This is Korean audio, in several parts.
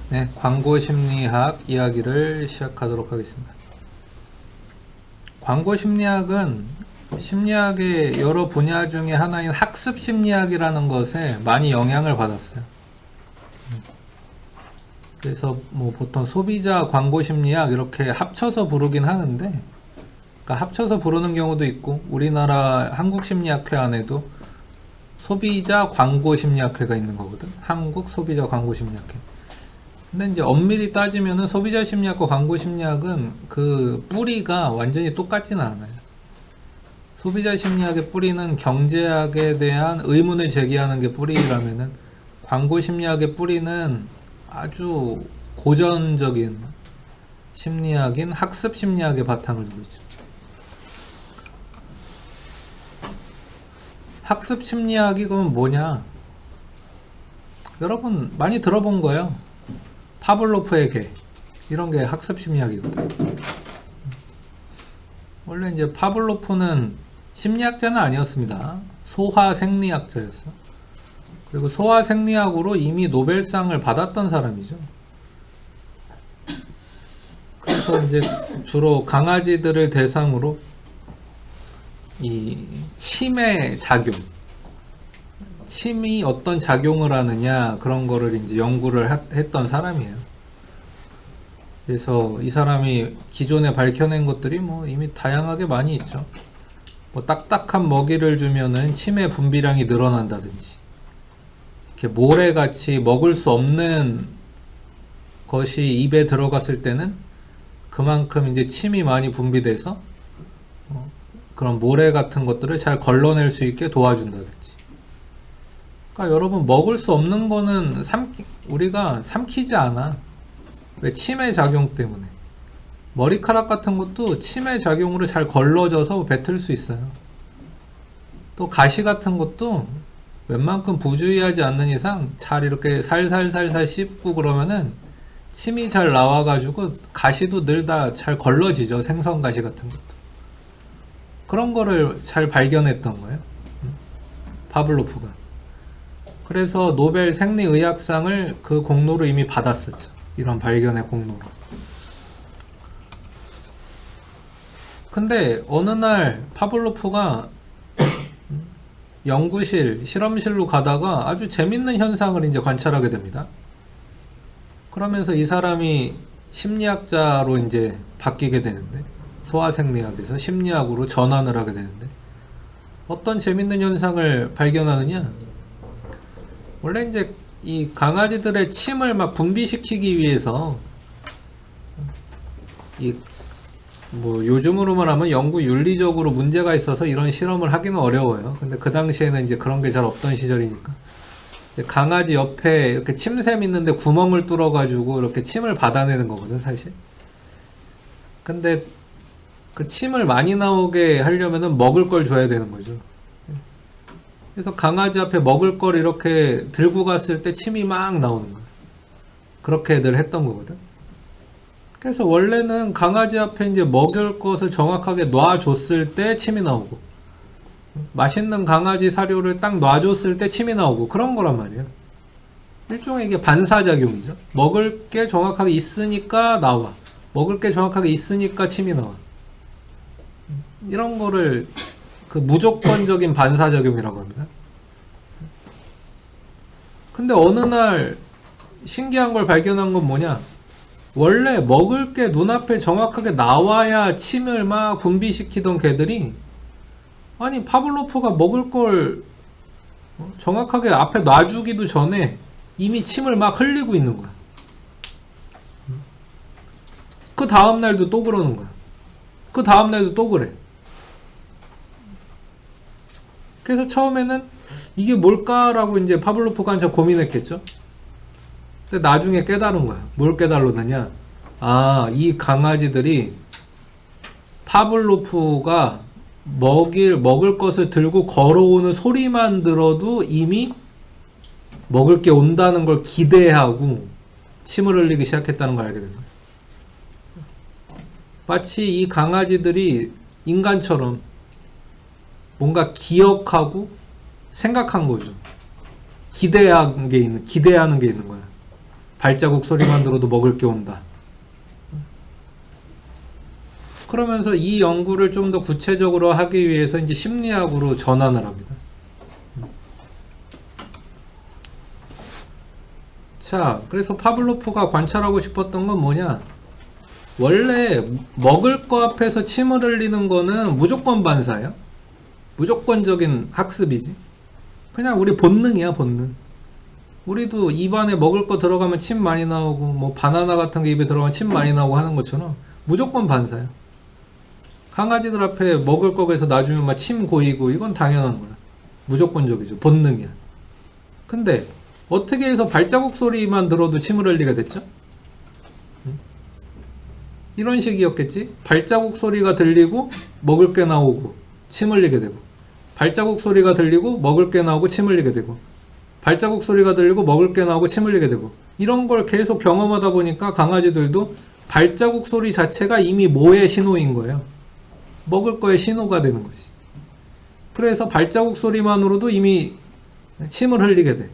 네, 광고 심리학 이야기를 시작하도록 하겠습니다. 광고 심리학은 심리학의 여러 분야 중에 하나인 학습 심리학이라는 것에 많이 영향을 받았어요. 그래서 뭐 보통 소비자 광고 심리학 이렇게 합쳐서 부르긴 하는데, 그러니까 합쳐서 부르는 경우도 있고, 우리나라 한국심리학회 안에도 소비자 광고 심리학회가 있는 거거든. 한국 소비자 광고 심리학회. 근데 이제 엄밀히 따지면은 소비자 심리학과 광고 심리학은 그 뿌리가 완전히 똑같지는 않아요. 소비자 심리학의 뿌리는 경제학에 대한 의문을 제기하는 게 뿌리라면은, 광고 심리학의 뿌리는 아주 고전적인 심리학인 학습 심리학의 바탕을 두고 있죠. 학습 심리학이 그러면 뭐냐? 여러분 많이 들어본 거예요. 파블로프의 개, 이런 게 학습 심리학이거든. 원래 이제 파블로프는 심리학자는 아니었습니다. 소화생리학자였어. 그리고 소화생리학으로 이미 노벨상을 받았던 사람이죠. 그래서 이제 주로 강아지들을 대상으로 이 침의 작용, 침이 어떤 작용을 하느냐, 그런 거를 이제 연구를 했던 사람이에요. 그래서 이 사람이 기존에 밝혀낸 것들이 뭐 이미 다양하게 많이 있죠. 뭐 딱딱한 먹이를 주면은 침의 분비량이 늘어난다든지, 이렇게 모래같이 먹을 수 없는 것이 입에 들어갔을 때는 그만큼 이제 침이 많이 분비돼서 그런 모래 같은 것들을 잘 걸러낼 수 있게 도와준다든지. 그러니까 여러분, 먹을 수 없는 거는 우리가 삼키지 않아. 왜? 침의 작용 때문에. 머리카락 같은 것도 침의 작용으로 잘 걸러져서 뱉을 수 있어요. 또 가시 같은 것도 웬만큼 부주의하지 않는 이상 잘 이렇게 살살살살 씹고 그러면은 침이 잘 나와가지고 가시도 늘 다 잘 걸러지죠. 생선 가시 같은 것도. 그런 거를 잘 발견했던 거예요. 파블로프가. 그래서 노벨 생리의학상을 그 공로로 이미 받았었죠. 이런 발견의 공로로. 근데 어느 날 파블로프가 연구실, 실험실로 가다가 아주 재밌는 현상을 이제 관찰하게 됩니다. 그러면서 이 사람이 심리학자로 이제 바뀌게 되는데, 소아생리학에서 심리학으로 전환을 하게 되는데, 어떤 재밌는 현상을 발견하느냐? 원래 이제 이 강아지들의 침을 막 분비시키기 위해서, 뭐 요즘으로만 하면 연구 윤리적으로 문제가 있어서 이런 실험을 하기는 어려워요. 근데 그 당시에는 이제 그런 게 잘 없던 시절이니까, 이제 강아지 옆에 이렇게 침샘 있는데 구멍을 뚫어 가지고 이렇게 침을 받아내는 거거든, 사실. 근데 그 침을 많이 나오게 하려면은 먹을 걸 줘야 되는 거죠. 그래서 강아지 앞에 먹을 걸 이렇게 들고 갔을 때 침이 막 나오는 거예요. 그렇게들 했던 거거든. 그래서 원래는 강아지 앞에 이제 먹을 것을 정확하게 놔줬을 때 침이 나오고, 맛있는 강아지 사료를 딱 놔줬을 때 침이 나오고, 그런 거란 말이에요. 일종의 이게 반사작용이죠. 먹을 게 정확하게 있으니까 나와. 먹을 게 정확하게 있으니까 침이 나와. 이런 거를 그 무조건적인 반사작용이라고 합니다. 근데 어느 날 신기한 걸 발견한 건 뭐냐? 원래 먹을 게 눈앞에 정확하게 나와야 침을 막 분비시키던 개들이, 아니 파블로프가 먹을 걸 정확하게 앞에 놔주기도 전에 이미 침을 막 흘리고 있는 거야. 그 다음날도 또 그러는 거야. 그 다음날도 또 그래. 그래서 처음에는 이게 뭘까라고 이제 파블로프가 한참 고민했겠죠. 근데 나중에 깨달은 거야. 뭘 깨달았느냐? 아, 이 강아지들이 파블로프가 먹을 것을 들고 걸어오는 소리만 들어도 이미 먹을 게 온다는 걸 기대하고 침을 흘리기 시작했다는 걸 알게 된 거야. 마치 이 강아지들이 인간처럼 뭔가 기억하고 생각한 거죠. 기대하는 게 있는 거야. 발자국 소리만 들어도 먹을 게 온다. 그러면서 이 연구를 좀 더 구체적으로 하기 위해서 이제 심리학으로 전환을 합니다. 자, 그래서 파블로프가 관찰하고 싶었던 건 뭐냐? 원래 먹을 거 앞에서 침을 흘리는 거는 무조건 반사예요. 무조건적인 학습이지. 그냥 우리 본능이야, 본능. 우리도 입안에 먹을 거 들어가면 침 많이 나오고, 뭐 바나나 같은 게 입에 들어가면 침 많이 나오고 하는 것처럼 무조건 반사야. 강아지들 앞에 먹을 거에서 놔주면 막 침 고이고, 이건 당연한 거야. 무조건적이죠. 본능이야. 근데 어떻게 해서 발자국 소리만 들어도 침을 흘리게 됐죠? 이런 식이었겠지? 발자국 소리가 들리고 먹을 게 나오고 침 흘리게 되고, 발자국 소리가 들리고 먹을 게 나오고 침 흘리게 되고, 발자국 소리가 들리고 먹을 게 나오고 침 흘리게 되고, 이런 걸 계속 경험하다 보니까 강아지들도 발자국 소리 자체가 이미 뭐의 신호인 거예요? 먹을 거의 신호가 되는 거지. 그래서 발자국 소리만으로도 이미 침을 흘리게 돼.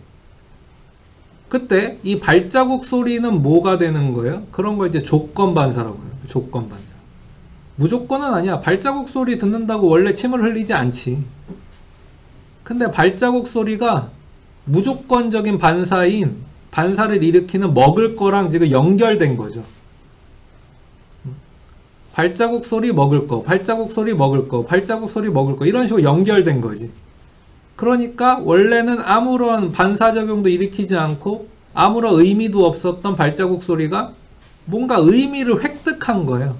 그때 이 발자국 소리는 뭐가 되는 거예요? 그런 걸 이제 조건 반사라고 해요. 조건 반사. 무조건은 아니야. 발자국 소리 듣는다고 원래 침을 흘리지 않지. 근데 발자국 소리가 무조건적인 반사인, 반사를 일으키는 먹을 거랑 지금 연결된 거죠. 발자국 소리 먹을 거, 발자국 소리 먹을 거, 발자국 소리 먹을 거, 이런 식으로 연결된 거지. 그러니까 원래는 아무런 반사작용도 일으키지 않고 아무런 의미도 없었던 발자국 소리가 뭔가 의미를 획득한 거예요.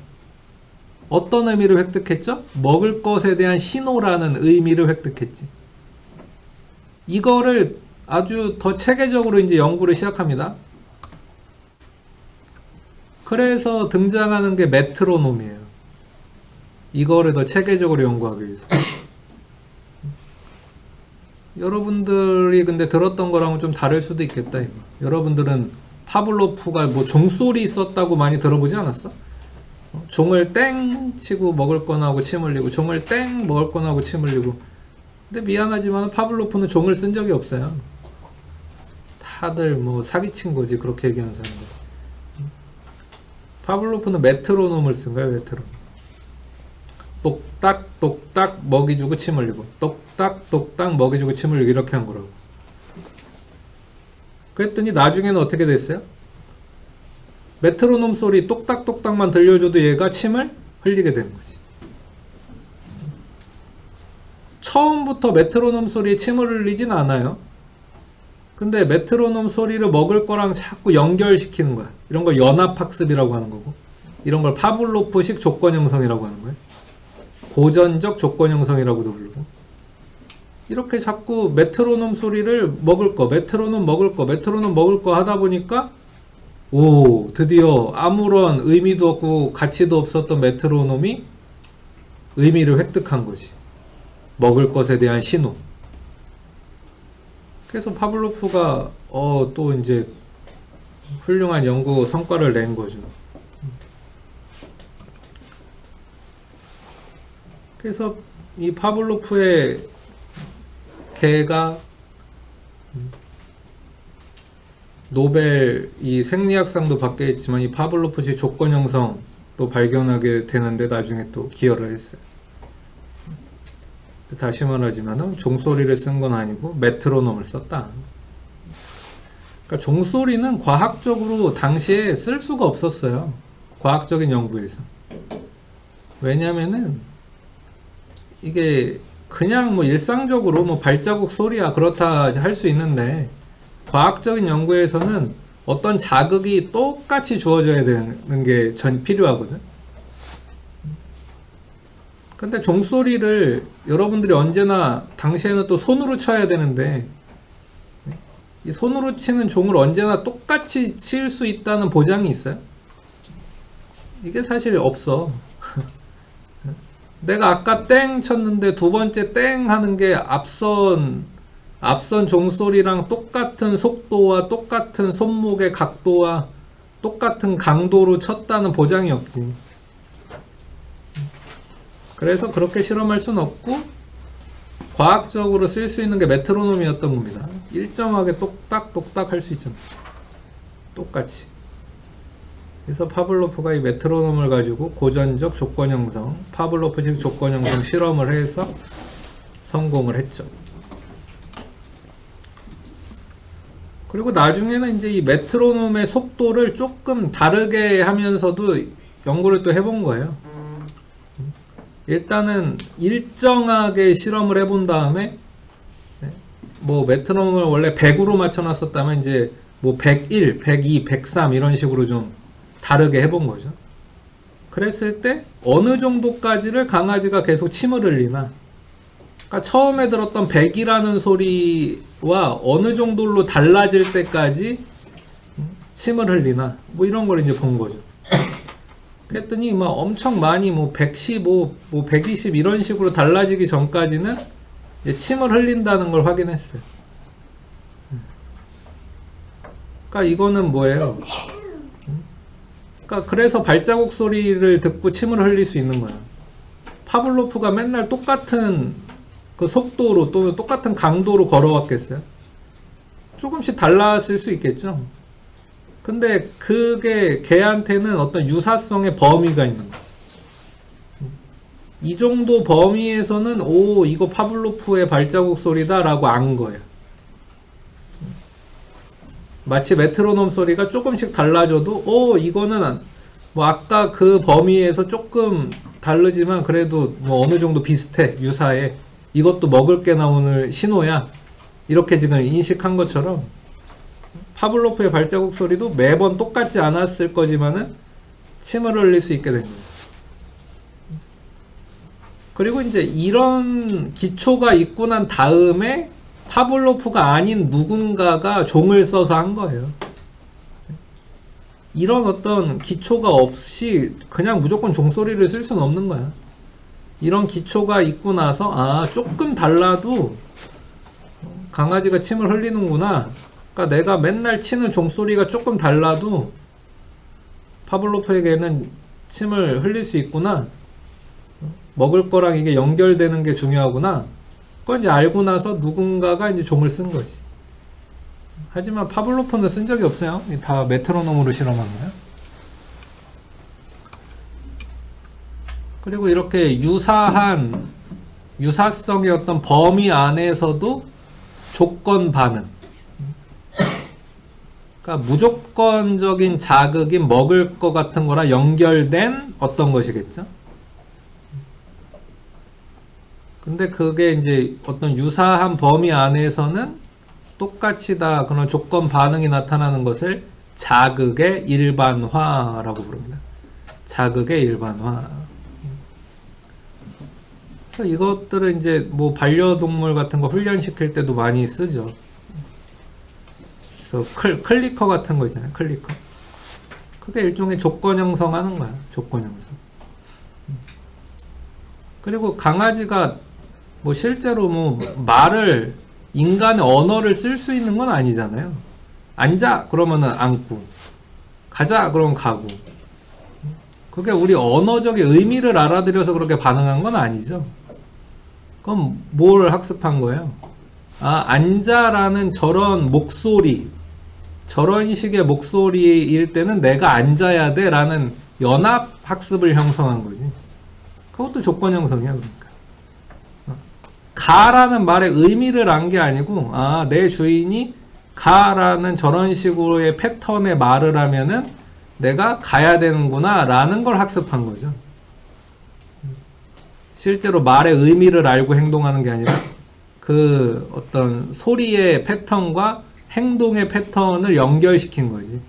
어떤 의미를 획득했죠? 먹을 것에 대한 신호라는 의미를 획득했지. 이거를 아주 더 체계적으로 이제 연구를 시작합니다. 그래서 등장하는 게 메트로놈이에요. 이거를 더 체계적으로 연구하기 위해서. 여러분들이 근데 들었던 거랑은 좀 다를 수도 있겠다, 이거. 여러분들은 파블로프가 뭐 종소리 있었다고 많이 들어보지 않았어? 종을 땡 치고 먹을 거 나오고 침 흘리고, 종을 땡 먹을 거 나오고 침 흘리고. 근데 미안하지만 파블로프는 종을 쓴 적이 없어요. 다들 뭐 사기친 거지, 그렇게 얘기하는 사람들. 파블로프는 메트로놈을 쓴 거예요, 메트로놈. 똑딱 똑딱 먹이 주고 침 흘리고, 똑딱 똑딱 먹이 주고 침 흘리고, 이렇게 한 거라고. 그랬더니 나중에는 어떻게 됐어요? 메트로놈 소리 똑딱 똑딱만 들려줘도 얘가 침을 흘리게 되는 거지. 처음부터 메트로놈 소리에 침을 흘리진 않아요. 근데 메트로놈 소리를 먹을 거랑 자꾸 연결시키는 거야. 이런 걸 연합학습이라고 하는 거고, 이런 걸 파블로프식 조건 형성이라고 하는 거예요. 고전적 조건 형성이라고도 부르고. 이렇게 자꾸 메트로놈 소리를 먹을 거, 메트로놈 먹을 거, 메트로놈 먹을 거 하다 보니까, 오, 드디어 아무런 의미도 없고 가치도 없었던 메트로놈이 의미를 획득한 거지. 먹을 것에 대한 신호. 그래서 파블로프가 또 이제 훌륭한 연구 성과를 낸 거죠. 그래서 이 파블로프의 개가 노벨 이 생리학상도 받게 했지만, 이 파블로프식 조건 형성 또 발견하게 되는데 나중에 또 기여를 했어요. 다시 말하지만 종소리를 쓴 건 아니고 메트로놈을 썼다. 그러니까 종소리는 과학적으로 당시에 쓸 수가 없었어요. 과학적인 연구에서. 왜냐면은 이게 그냥 뭐 일상적으로 뭐 발자국 소리야 그렇다 할 수 있는데, 과학적인 연구에서는 어떤 자극이 똑같이 주어져야 되는 게 필요하거든. 근데 종소리를 여러분들이 언제나 당시에는 또 손으로 쳐야 되는데, 이 손으로 치는 종을 언제나 똑같이 칠 수 있다는 보장이 있어요? 이게 사실 없어. 내가 아까 땡 쳤는데 두 번째 땡 하는 게 앞선 종소리랑 똑같은 속도와 똑같은 손목의 각도와 똑같은 강도로 쳤다는 보장이 없지. 그래서 그렇게 실험할 수는 없고, 과학적으로 쓸 수 있는 게 메트로놈이었던 겁니다. 일정하게 똑딱 똑딱 할 수 있잖아. 똑같이. 그래서 파블로프가 이 메트로놈을 가지고 고전적 조건 형성, 파블로프식 조건 형성 실험을 해서 성공을 했죠. 그리고 나중에는 이제 이 메트로놈의 속도를 조금 다르게 하면서도 연구를 또 해본 거예요. 일단은 일정하게 실험을 해본 다음에 뭐 메트로놈을 원래 100으로 맞춰놨었다면 이제 뭐 101, 102, 103 이런 식으로 좀 다르게 해본 거죠. 그랬을 때 어느 정도까지를 강아지가 계속 침을 흘리나, 그러니까 처음에 들었던 100이라는 소리와 어느 정도로 달라질 때까지 침을 흘리나, 뭐 이런 걸 이제 본 거죠. 그랬더니 막 엄청 많이 뭐 115, 뭐 120 이런 식으로 달라지기 전까지는 이제 침을 흘린다는 걸 확인했어요. 그러니까 이거는 뭐예요? 그러니까 그래서 발자국 소리를 듣고 침을 흘릴 수 있는 거야. 파블로프가 맨날 똑같은 그 속도로 또는 똑같은 강도로 걸어왔겠어요? 조금씩 달랐을 수 있겠죠. 근데 그게 걔한테는 어떤 유사성의 범위가 있는 거지. 이 정도 범위에서는 오, 이거 파블로프의 발자국 소리다 라고 안 거예요. 마치 메트로놈 소리가 조금씩 달라져도 오, 이거는 뭐 아까 그 범위에서 조금 다르지만 그래도 뭐 어느 정도 비슷해, 유사해, 이것도 먹을 게 나오는 신호야, 이렇게 지금 인식한 것처럼 파블로프의 발자국 소리도 매번 똑같지 않았을 거지만은 침을 흘릴 수 있게 된 거예요. 그리고 이제 이런 기초가 있고 난 다음에 파블로프가 아닌 누군가가 종을 써서 한 거예요. 이런 어떤 기초가 없이 그냥 무조건 종소리를 쓸 수는 없는 거야. 이런 기초가 있고 나서 아, 조금 달라도 강아지가 침을 흘리는구나. 그러니까 내가 맨날 치는 종소리가 조금 달라도 파블로프에게는 침을 흘릴 수 있구나. 먹을 거랑 이게 연결되는 게 중요하구나. 그걸 이제 알고 나서 누군가가 이제 종을 쓴 거지. 하지만 파블로프는 쓴 적이 없어요. 다 메트로놈으로 실험한 거예요. 그리고 이렇게 유사성의 어떤 범위 안에서도 조건 반응. 그러니까 무조건적인 자극인 먹을 것 같은 거랑 연결된 어떤 것이겠죠. 근데 그게 이제 어떤 유사한 범위 안에서는 똑같이 다 그런 조건 반응이 나타나는 것을 자극의 일반화라고 부릅니다. 자극의 일반화. 그래서 이것들은 이제 뭐 반려동물 같은 거 훈련시킬 때도 많이 쓰죠. 그래서 클리커 같은 거 있잖아요. 클리커. 그게 일종의 조건 형성하는 거야. 조건 형성. 그리고 강아지가 뭐 실제로 뭐 말을, 인간의 언어를 쓸 수 있는 건 아니잖아요. 앉아 그러면은 앉고, 가자 그러면 가고. 그게 우리 언어적인 의미를 알아들여서 그렇게 반응한 건 아니죠. 그럼 뭘 학습한 거예요? 아, 앉아라는 저런 목소리, 저런 식의 목소리일 때는 내가 앉아야 돼 라는 연합 학습을 형성한 거지. 그것도 조건 형성이야. 그러니까 가라는 말의 의미를 안 게 아니고, 아, 내 주인이 가라는 저런 식으로의 패턴의 말을 하면은 내가 가야 되는구나 라는 걸 학습한 거죠. 실제로 말의 의미를 알고 행동하는 게 아니라 그 어떤 소리의 패턴과 행동의 패턴을 연결시킨 거지.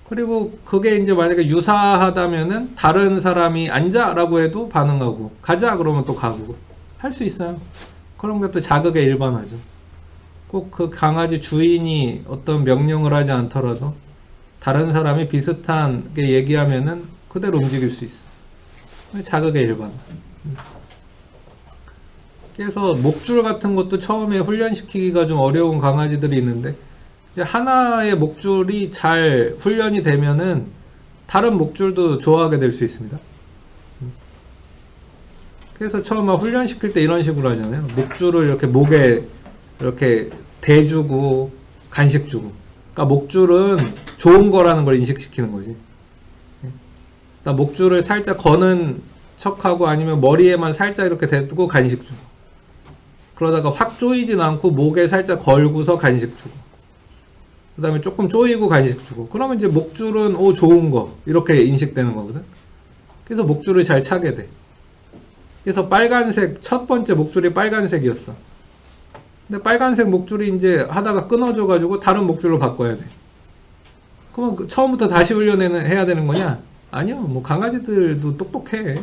그리고 그게 이제 만약에 유사하다면은 다른 사람이 앉아라고 해도 반응하고, 가자 그러면 또 가고 할 수 있어요. 그런 것도 자극의 일반화죠. 꼭 그 강아지 주인이 어떤 명령을 하지 않더라도 다른 사람이 비슷하게 얘기하면은 그대로 움직일 수 있어. 자극의 일반화. 그래서 목줄 같은 것도 처음에 훈련시키기가 좀 어려운 강아지들이 있는데, 이제 하나의 목줄이 잘 훈련이 되면은 다른 목줄도 좋아하게 될 수 있습니다. 그래서 처음 막 훈련시킬 때 이런 식으로 하잖아요. 목줄을 이렇게 목에 이렇게 대주고 간식 주고. 그러니까 목줄은 좋은 거라는 걸 인식시키는 거지. 그러니까 목줄을 살짝 거는 척하고 아니면 머리에만 살짝 이렇게 대고 간식 주고. 그러다가 확 조이진 않고 목에 살짝 걸고서 간식 주고. 그 다음에 조금 조이고 간식 주고. 그러면 이제 목줄은 좋은 거 이렇게 인식되는 거거든. 그래서 목줄을 잘 차게 돼. 그래서 빨간색 첫 번째 목줄이 빨간색이었어. 근데 빨간색 목줄이 이제 하다가 끊어져 가지고 다른 목줄로 바꿔야 돼. 그러면 처음부터 다시 훈련해야 되는 거냐? 아니요. 뭐 강아지들도 똑똑해.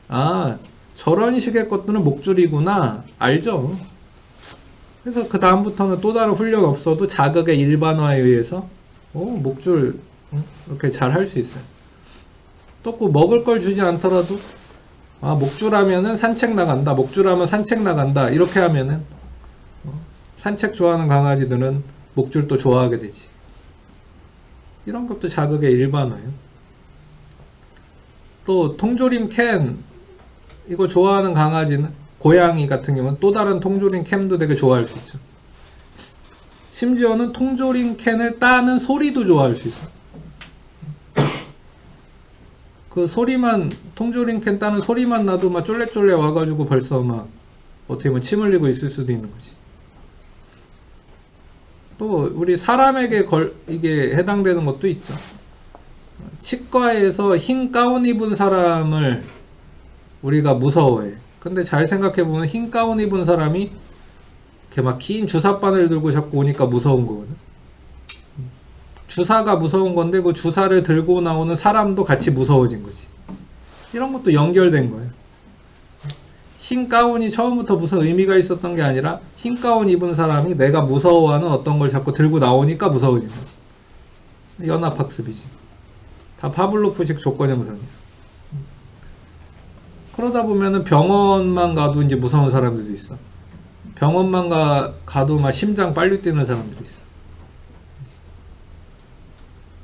아, 저런 식의 것들은 목줄이구나. 알죠? 그래서 그 다음부터는 또 다른 훈련 없어도 자극의 일반화에 의해서 목줄 이렇게 잘 할 수 있어요. 또 그 먹을 걸 주지 않더라도 목줄하면은 산책 나간다. 목줄하면 산책 나간다. 이렇게 하면은 산책 좋아하는 강아지들은 목줄도 좋아하게 되지. 이런 것도 자극의 일반화예요. 또 통조림 캔 이거 좋아하는 강아지는 고양이 같은 경우는 또 다른 통조림 캔도 되게 좋아할 수 있죠. 심지어는 통조림 캔을 따는 소리도 좋아할 수 있어. 그 소리만 통조림 캔 따는 소리만 나도 막 쫄래쫄래 와가지고 벌써 막 어떻게 보면 침 흘리고 있을 수도 있는 거지. 또 우리 사람에게 이게 해당되는 것도 있죠. 치과에서 흰 가운 입은 사람을 우리가 무서워해. 근데 잘 생각해보면 흰 가운 입은 사람이 이렇게 막 긴 주사바늘 들고 자꾸 오니까 무서운 거거든. 주사가 무서운 건데 그 주사를 들고 나오는 사람도 같이 무서워진 거지. 이런 것도 연결된 거예요. 흰 가운이 처음부터 무슨 의미가 있었던 게 아니라 흰 가운 입은 사람이 내가 무서워하는 어떤 걸 자꾸 들고 나오니까 무서워진 거지. 연합학습이지. 다 파블로프식 조건 형성이야. 그러다 보면은 병원만 가도 이제 무서운 사람들도 있어. 병원만 가도 막 심장 빨리 뛰는 사람들이 있어.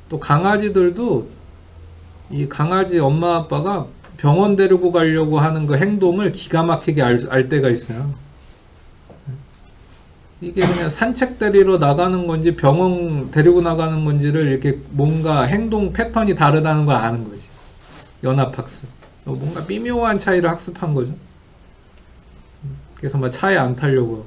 또 강아지들도 이 강아지 엄마 아빠가 병원 데리고 가려고 하는 그 행동을 기가 막히게 알 때가 있어요. 이게 그냥 산책 데리러 나가는 건지 병원 데리고 나가는 건지를 이렇게 뭔가 행동 패턴이 다르다는 걸 아는 거지. 연합학습. 뭔가 미묘한 차이를 학습한 거죠. 그래서 막 차에 안 타려고 하고.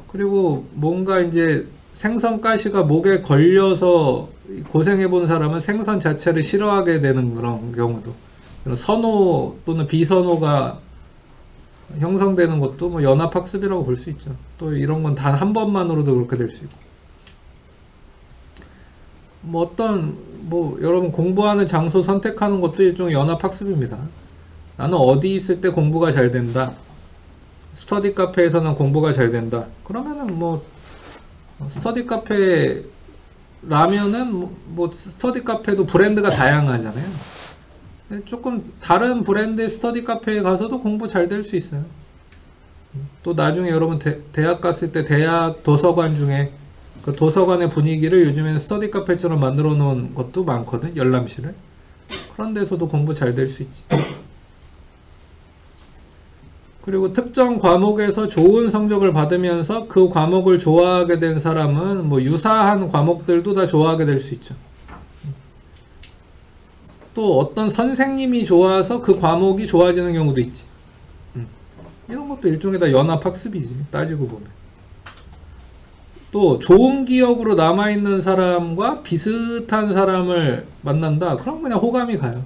그리고 뭔가 이제 생선 가시가 목에 걸려서 고생해본 사람은 생선 자체를 싫어하게 되는 그런 경우도, 선호 또는 비선호가 형성되는 것도 뭐 연합학습이라고 볼 수 있죠. 또 이런 건 단 한 번만으로도 그렇게 될 수 있고. 여러분 공부하는 장소 선택하는 것도 일종의 연합학습입니다. 나는 어디 있을 때 공부가 잘 된다. 스터디 카페에서는 공부가 잘 된다. 그러면은 스터디 카페라면은 스터디 카페도 브랜드가 다양하잖아요. 조금 다른 브랜드의 스터디 카페에 가서도 공부 잘 될 수 있어요. 또 나중에 여러분 대학 갔을 때 대학 도서관 중에 그 도서관의 분위기를 요즘에는 스터디 카페처럼 만들어 놓은 것도 많거든. 열람실을. 그런 데서도 공부 잘 될 수 있지. 그리고 특정 과목에서 좋은 성적을 받으면서 그 과목을 좋아하게 된 사람은 유사한 과목들도 다 좋아하게 될 수 있죠. 또 어떤 선생님이 좋아서 그 과목이 좋아지는 경우도 있지. 이런 것도 일종의 다 연합학습이지. 따지고 보면. 또 좋은 기억으로 남아있는 사람과 비슷한 사람을 만난다. 그럼 그냥 호감이 가요.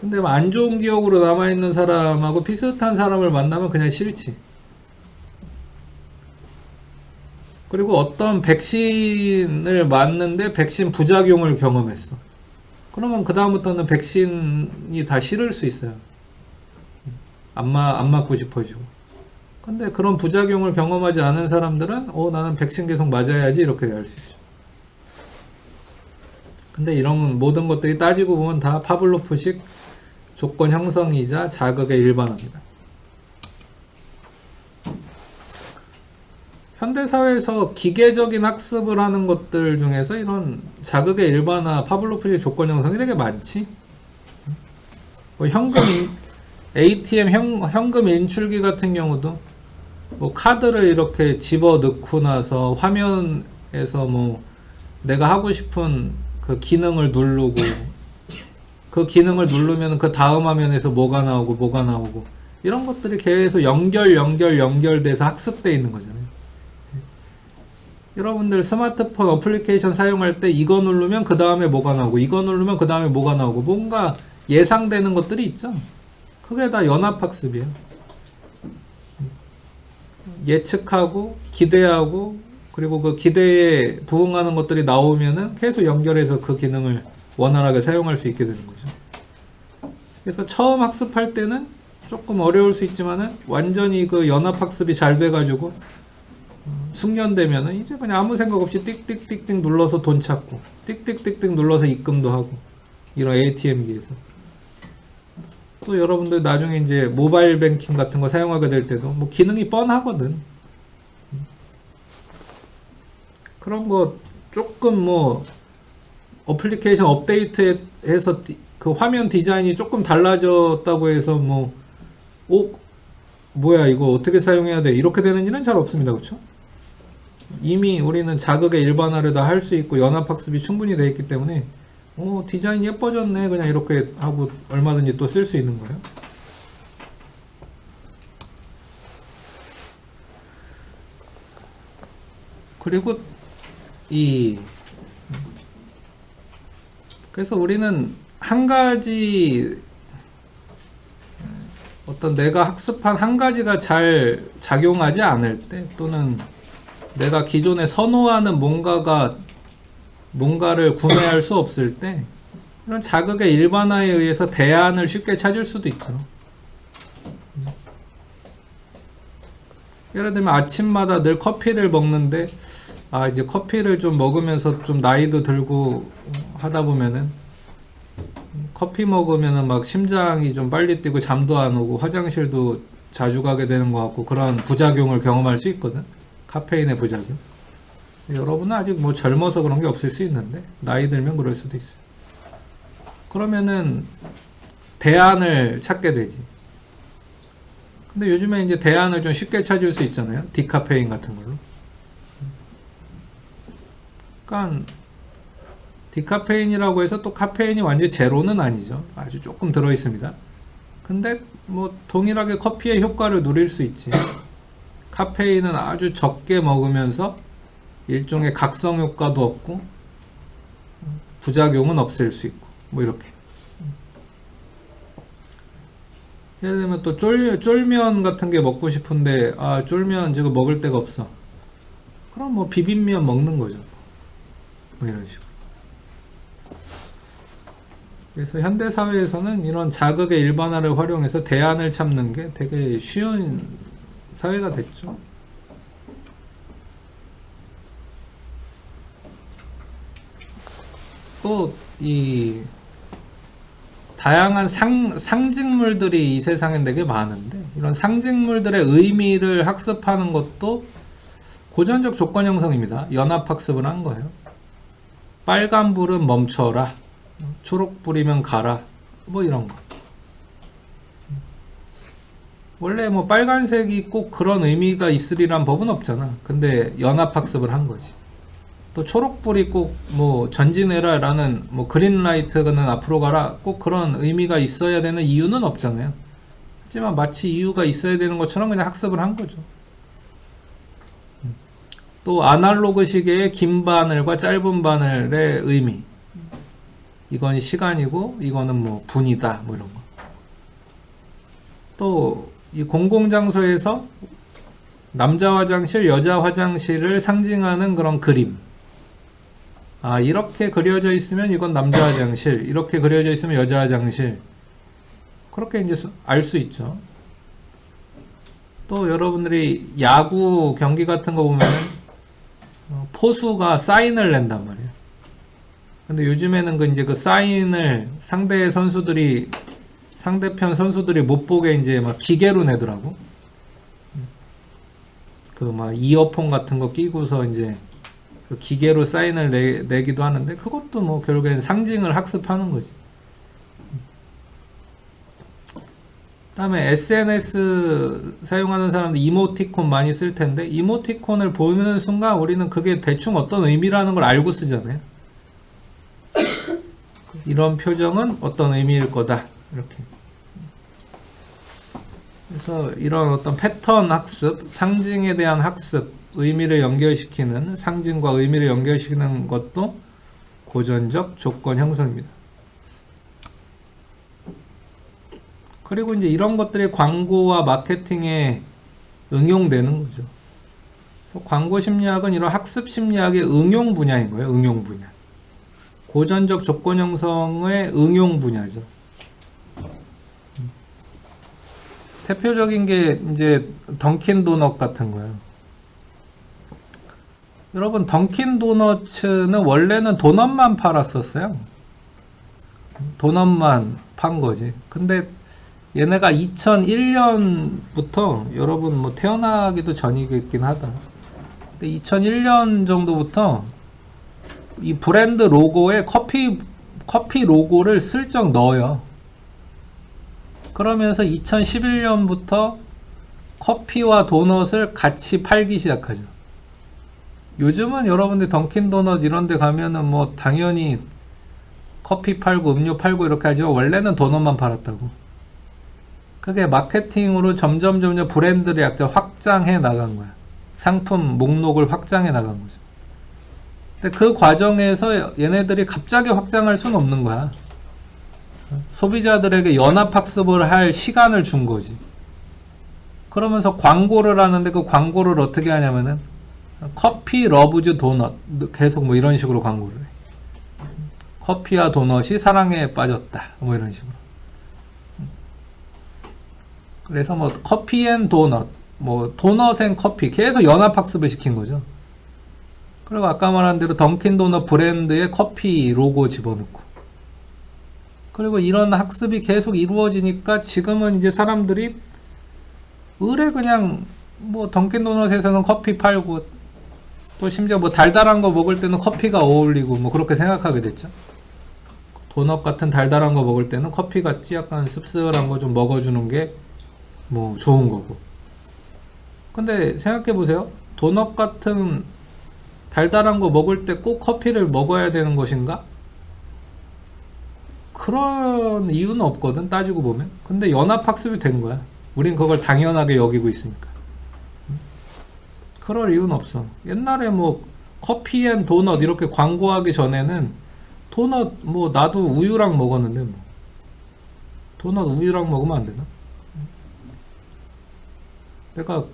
근데 안 좋은 기억으로 남아있는 사람하고 비슷한 사람을 만나면 그냥 싫지. 그리고 어떤 백신을 맞는데 백신 부작용을 경험했어. 그러면 그 다음부터는 백신이 다 싫을 수 있어요. 안 맞고 싶어지고. 근데 그런 부작용을 경험하지 않은 사람들은 나는 백신 계속 맞아야지 이렇게 할 수 있죠. 근데 이런 모든 것들이 따지고 보면 다 파블로프식 조건 형성이자 자극의 일반화입니다. 현대사회에서 기계적인 학습을 하는 것들 중에서 이런 자극의 일반화, 파블로프식 조건 형성이 되게 많지. ATM 현금 인출기 같은 경우도 뭐 카드를 이렇게 집어 넣고 나서 화면에서 뭐 내가 하고 싶은 그 기능을 누르고 그 기능을 누르면 그 다음 화면에서 뭐가 나오고 이런 것들이 계속 연결돼서 학습되어 있는 거잖아요. 여러분들 스마트폰 어플리케이션 사용할 때 이거 누르면 그 다음에 뭐가 나오고 이거 누르면 그 다음에 뭐가 나오고 뭔가 예상되는 것들이 있죠. 그게 다 연합학습이에요. 예측하고 기대하고 그리고 그 기대에 부응하는 것들이 나오면은 계속 연결해서 그 기능을 원활하게 사용할 수 있게 되는 거죠. 그래서 처음 학습할 때는 조금 어려울 수 있지만은 완전히 그 연합학습이 잘 돼가지고 숙련되면은 이제 그냥 아무 생각 없이 띡띡띡띡 눌러서 돈 찾고 띡띡띡띡 눌러서 입금도 하고 이런 ATM기에서 또 여러분들 나중에 이제 모바일 뱅킹 같은 거 사용하게 될 때도 뭐 기능이 뻔하거든. 그런 거 조금 뭐 어플리케이션 업데이트해서 그 화면 디자인이 조금 달라졌다고 해서 뭐 뭐야 이거 어떻게 사용해야 돼 이렇게 되는 일은 잘 없습니다. 그렇죠? 이미 우리는 자극의 일반화를 다 할 수 있고 연합학습이 충분히 되어 있기 때문에 디자인 예뻐졌네 그냥 이렇게 하고 얼마든지 또 쓸 수 있는 거예요. 그리고 그래서 우리는 한 가지 어떤 내가 학습한 한 가지가 잘 작용하지 않을 때 또는 내가 기존에 선호하는 뭔가를 구매할 수 없을 때 이런 자극의 일반화에 의해서 대안을 쉽게 찾을 수도 있죠. 예를 들면 아침마다 늘 커피를 먹는데 이제 커피를 좀 먹으면서 좀 나이도 들고 하다 보면은 커피 먹으면은 막 심장이 좀 빨리 뛰고 잠도 안 오고 화장실도 자주 가게 되는 것 같고 그런 부작용을 경험할 수 있거든. 카페인의 부작용. 여러분은 아직 뭐 젊어서 그런 게 없을 수 있는데 나이 들면 그럴 수도 있어요. 그러면은 대안을 찾게 되지. 근데 요즘에 이제 대안을 좀 쉽게 찾을 수 있잖아요. 디카페인 같은 걸로. 그러니까 디카페인이라고 해서 또 카페인이 완전히 제로는 아니죠. 아주 조금 들어 있습니다. 근데 뭐 동일하게 커피의 효과를 누릴 수 있지. 카페인은 아주 적게 먹으면서 일종의 각성 효과도 없고 부작용은 없앨 수 있고 뭐 이렇게. 예를 들면 또 쫄면 같은 게 먹고 싶은데 쫄면 지금 먹을 데가 없어. 그럼 뭐 비빔면 먹는 거죠. 뭐 이런 식으로. 그래서 현대 사회에서는 이런 자극의 일반화를 활용해서 대안을 찾는 게 되게 쉬운 사회가 됐죠. 또 이 다양한 상징물들이 이 세상엔 되게 많은데 이런 상징물들의 의미를 학습하는 것도 고전적 조건 형성입니다. 연합학습을 한 거예요. 빨간불은 멈춰라, 초록불이면 가라, 뭐 이런 거. 원래 뭐 빨간색이 꼭 그런 의미가 있으리란 법은 없잖아. 근데 연합학습을 한 거지. 또 초록불이 꼭 뭐 전진해라 라는 뭐 그린라이트는 앞으로 가라 꼭 그런 의미가 있어야 되는 이유는 없잖아요. 하지만 마치 이유가 있어야 되는 것처럼 그냥 학습을 한 거죠. 또 아날로그 시계의 긴 바늘과 짧은 바늘의 의미, 이건 시간이고 이거는 뭐 분이다 뭐 이런 거. 또 이 공공장소에서 남자 화장실, 여자 화장실을 상징하는 그런 그림. 이렇게 그려져 있으면 이건 남자 화장실, 이렇게 그려져 있으면 여자 화장실. 그렇게 이제 알 수 있죠. 또 여러분들이 야구 경기 같은 거 보면 포수가 사인을 낸단 말이에요. 근데 요즘에는 그 사인을 상대편 선수들이 못 보게 이제 막 기계로 내더라고. 그 막 이어폰 같은 거 끼고서 이제 그 기계로 사인을 내기도 하는데 그것도 뭐 결국엔 상징을 학습하는 거지. 다음에 SNS 사용하는 사람들 이모티콘 많이 쓸 텐데, 이모티콘을 보는 순간 우리는 그게 대충 어떤 의미라는 걸 알고 쓰잖아요. 이런 표정은 어떤 의미일 거다, 이렇게. 그래서 이런 어떤 패턴 학습, 상징에 대한 학습, 의미를 연결시키는, 상징과 의미를 연결시키는 것도 고전적 조건 형성입니다. 그리고 이제 이런 것들이 광고와 마케팅에 응용되는 거죠. 그래서 광고 심리학은 이런 학습 심리학의 응용 분야인 거예요. 응용 분야. 고전적 조건 형성의 응용 분야죠. 대표적인 게 이제 던킨 도넛 같은 거예요. 여러분, 던킨 도너츠는 원래는 도넛만 팔았었어요. 도넛만 판 거지. 근데 얘네가 2001년부터, 여러분 뭐 태어나기도 전이긴 하다. 근데 2001년 정도부터 이 브랜드 로고에 커피 로고를 슬쩍 넣어요. 그러면서 2011년부터 커피와 도넛을 같이 팔기 시작하죠. 요즘은 여러분들 던킨 도넛 이런 데 가면은 뭐 당연히 커피 팔고 음료 팔고 이렇게 하지만 원래는 도넛만 팔았다고. 그게 마케팅으로 점점 브랜드를 약간 확장해 나간 거야. 상품 목록을 확장해 나간 거죠. 근데 그 과정에서 얘네들이 갑자기 확장할 수는 없는 거야. 소비자들에게 연합학습을 할 시간을 준 거지. 그러면서 광고를 하는데 그 광고를 어떻게 하냐면은 커피 러브즈 도넛, 계속 뭐 이런 식으로 광고를 해. 커피와 도넛이 사랑에 빠졌다, 뭐 이런 식으로. 그래서 뭐 커피 앤 도넛, 뭐 도넛 앤 커피, 계속 연합학습을 시킨 거죠. 그리고 아까 말한 대로 던킨 도넛 브랜드의 커피 로고 집어넣고, 그리고 이런 학습이 계속 이루어지니까 지금은 이제 사람들이 의뢰 그냥 뭐 던킨 도넛에서는 커피 팔고, 또 심지어 뭐 달달한 거 먹을 때는 커피가 어울리고 뭐 그렇게 생각하게 됐죠. 도넛 같은 달달한 거 먹을 때는 커피 같이 약간 씁쓸한 거 좀 먹어주는 게 뭐 좋은 거고. 근데 생각해 보세요. 도넛 같은 달달한 거 먹을 때 꼭 커피를 먹어야 되는 것인가? 그런 이유는 없거든, 따지고 보면. 근데 연합학습이 된 거야. 우린 그걸 당연하게 여기고 있으니까. 그럴 이유는 없어. 옛날에 뭐 커피 앤 도넛 이렇게 광고하기 전에는 도넛 뭐 나도 우유랑 먹었는데, 뭐 도넛 우유랑 먹으면 안 되나? 내가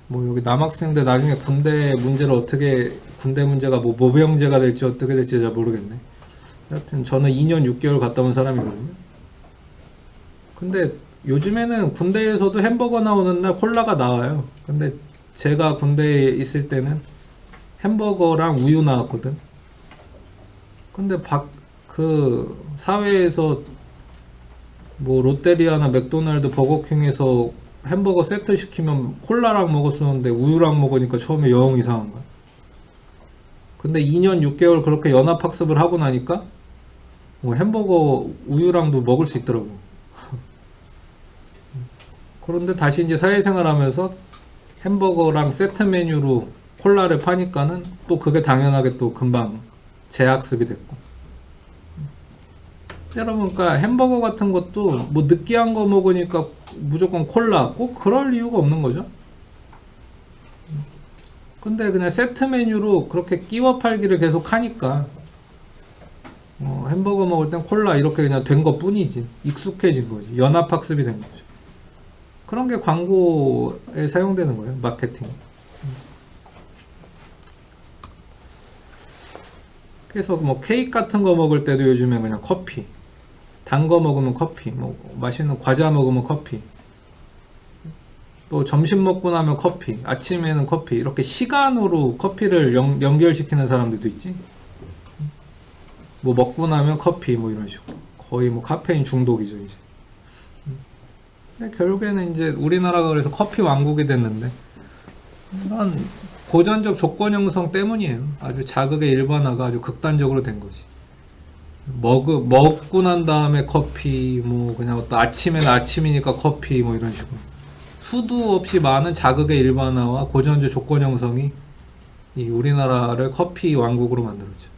뭐 여기 남학생들 나중에 군대 문제를 어떻게, 군대 문제가 뭐 모병제가 될지 어떻게 될지 잘 모르겠네. 하여튼 저는 2년 6개월 갔다 온 사람이거든요. 근데 요즘에는 군대에서도 햄버거 나오는 날 콜라가 나와요. 근데 제가 군대에 있을 때는 햄버거랑 우유 나왔거든. 근데 그 사회에서 뭐 롯데리아나 맥도날드, 버거킹에서 햄버거 세트 시키면 콜라랑 먹었었는데 우유랑 먹으니까 처음에 영 이상한 거야. 근데 2년 6개월 그렇게 연합학습을 하고 나니까 뭐 햄버거 우유랑도 먹을 수 있더라고. 그런데 다시 이제 사회생활 하면서 햄버거랑 세트 메뉴로 콜라를 파니까는 또 그게 당연하게 또 금방 재학습이 됐고. 여러분, 그러니까 햄버거 같은 것도 뭐 느끼한 거 먹으니까 무조건 콜라, 꼭 그럴 이유가 없는 거죠. 근데 그냥 세트 메뉴로 그렇게 끼워 팔기를 계속 하니까 햄버거 먹을 땐 콜라 이렇게 그냥 된 것 뿐이지. 익숙해진 거지. 연합학습이 된 거죠. 그런 게 광고에 사용되는 거예요. 마케팅. 그래서 뭐 케이크 같은 거 먹을 때도 요즘에 그냥 커피, 단 거 먹으면 커피, 뭐 맛있는 과자 먹으면 커피, 또 점심 먹고 나면 커피, 아침에는 커피, 이렇게 시간으로 커피를 연결시키는 사람들도 있지. 뭐 먹고 나면 커피, 뭐 이런 식으로. 거의 뭐 카페인 중독이죠, 이제. 근데 결국에는 이제 우리나라가 그래서 커피 왕국이 됐는데, 이런 고전적 조건 형성 때문이에요. 아주 자극의 일반화가 아주 극단적으로 된 거지. 먹고 난 다음에 커피, 뭐 그냥 또 아침에는 아침이니까 커피, 뭐 이런 식으로 수도 없이 많은 자극의 일반화와 고전주 조건 형성이 이 우리나라를 커피 왕국으로 만들었죠.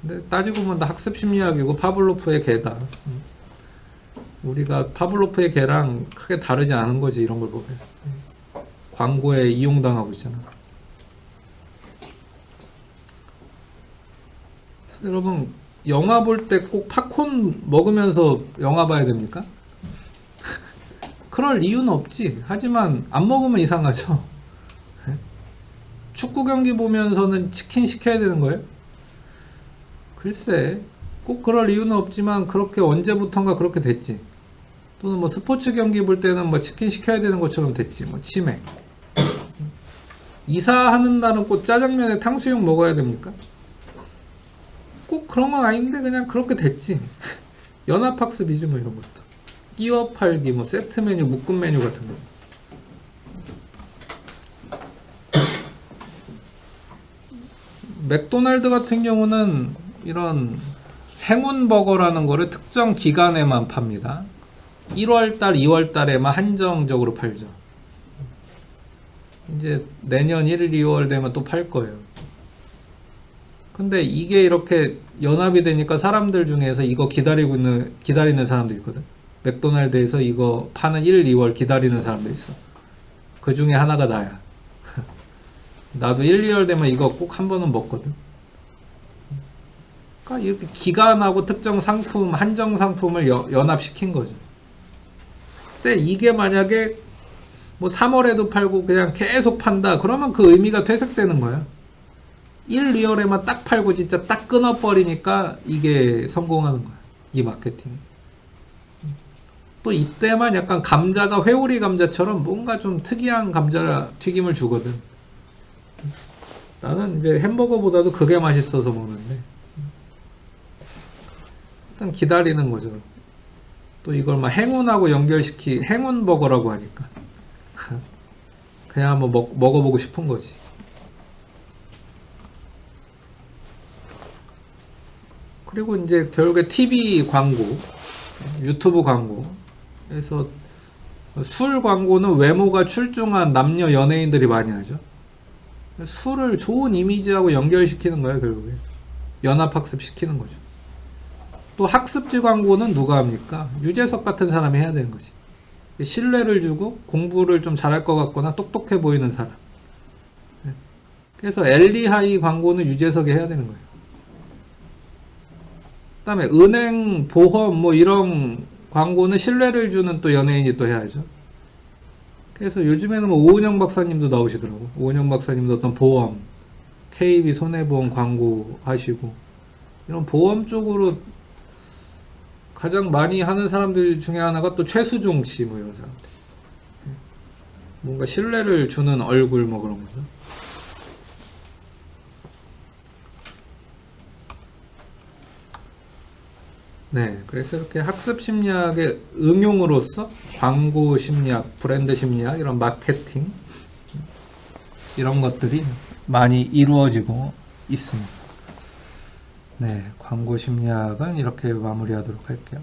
근데 따지고 보면 다 학습 심리학이고 파블로프의 개다. 우리가 파블로프의 개랑 크게 다르지 않은 거지, 이런 걸 보면. 광고에 이용당하고 있잖아. 여러분, 영화 볼 때 꼭 팝콘 먹으면서 영화 봐야 됩니까? 그럴 이유는 없지. 하지만 안 먹으면 이상하죠. 축구 경기 보면서는 치킨 시켜야 되는 거예요? 글쎄, 꼭 그럴 이유는 없지만 그렇게 언제부턴가 그렇게 됐지. 또는 뭐 스포츠 경기 볼 때는 뭐 치킨 시켜야 되는 것처럼 됐지. 뭐 치맥. 이사하는 날은 꼭 짜장면에 탕수육 먹어야 됩니까? 꼭 그런 건 아닌데 그냥 그렇게 됐지. 연합학습이지 뭐 이런 것도. 끼워 팔기, 뭐 세트 메뉴, 묶음 메뉴 같은 거. 맥도날드 같은 경우는 이런 행운 버거라는 거를 특정 기간에만 팝니다. 1월달, 2월달에만 한정적으로 팔죠. 이제 내년 1, 2월 되면 또 팔 거예요. 근데 이게 이렇게 연합이 되니까 사람들 중에서 이거 기다리는 사람도 있거든. 맥도날드에서 이거 파는 1, 2월 기다리는 사람도 있어. 그 중에 하나가 나야. 나도 1, 2월 되면 이거 꼭 한 번은 먹거든. 그러니까 이렇게 기간하고 특정 상품, 한정 상품을 연합시킨 거죠. 근데 이게 만약에 뭐 3월에도 팔고 그냥 계속 판다, 그러면 그 의미가 퇴색되는 거야. 1, 2월에만 딱 팔고 진짜 딱 끊어버리니까 이게 성공하는 거야, 이 마케팅. 또 이때만 약간 감자가 회오리 감자처럼 뭔가 좀 특이한 감자 튀김을 주거든. 나는 이제 햄버거보다도 그게 맛있어서 먹는데, 일단 기다리는 거죠. 또 이걸 막 행운하고 행운 버거라고 하니까 그냥 한번 먹어보고 싶은 거지. 그리고 이제 결국에 TV 광고, 유튜브 광고, 그래서 술 광고는 외모가 출중한 남녀 연예인들이 많이 하죠. 술을 좋은 이미지하고 연결시키는 거예요, 결국에. 연합학습 시키는 거죠. 또 학습지 광고는 누가 합니까? 유재석 같은 사람이 해야 되는 거지. 신뢰를 주고 공부를 좀 잘할 것 같거나 똑똑해 보이는 사람. 그래서 엘리하이 광고는 유재석이 해야 되는 거예요. 그 다음에 은행, 보험 뭐 이런 광고는 신뢰를 주는 또 연예인이 또 해야죠. 그래서 요즘에는 뭐 오은영 박사님도 나오시더라고. 오은영 박사님도 어떤 보험, KB 손해보험 광고 하시고, 이런 보험 쪽으로 가장 많이 하는 사람들 중에 하나가 또 최수종 씨, 뭐 이런 사람들. 뭔가 신뢰를 주는 얼굴 뭐 그런 거죠. 네, 그래서 이렇게 학습 심리학의 응용으로서 광고 심리학, 브랜드 심리학, 이런 마케팅, 이런 것들이 많이 이루어지고 있습니다. 네, 광고 심리학은 이렇게 마무리하도록 할게요.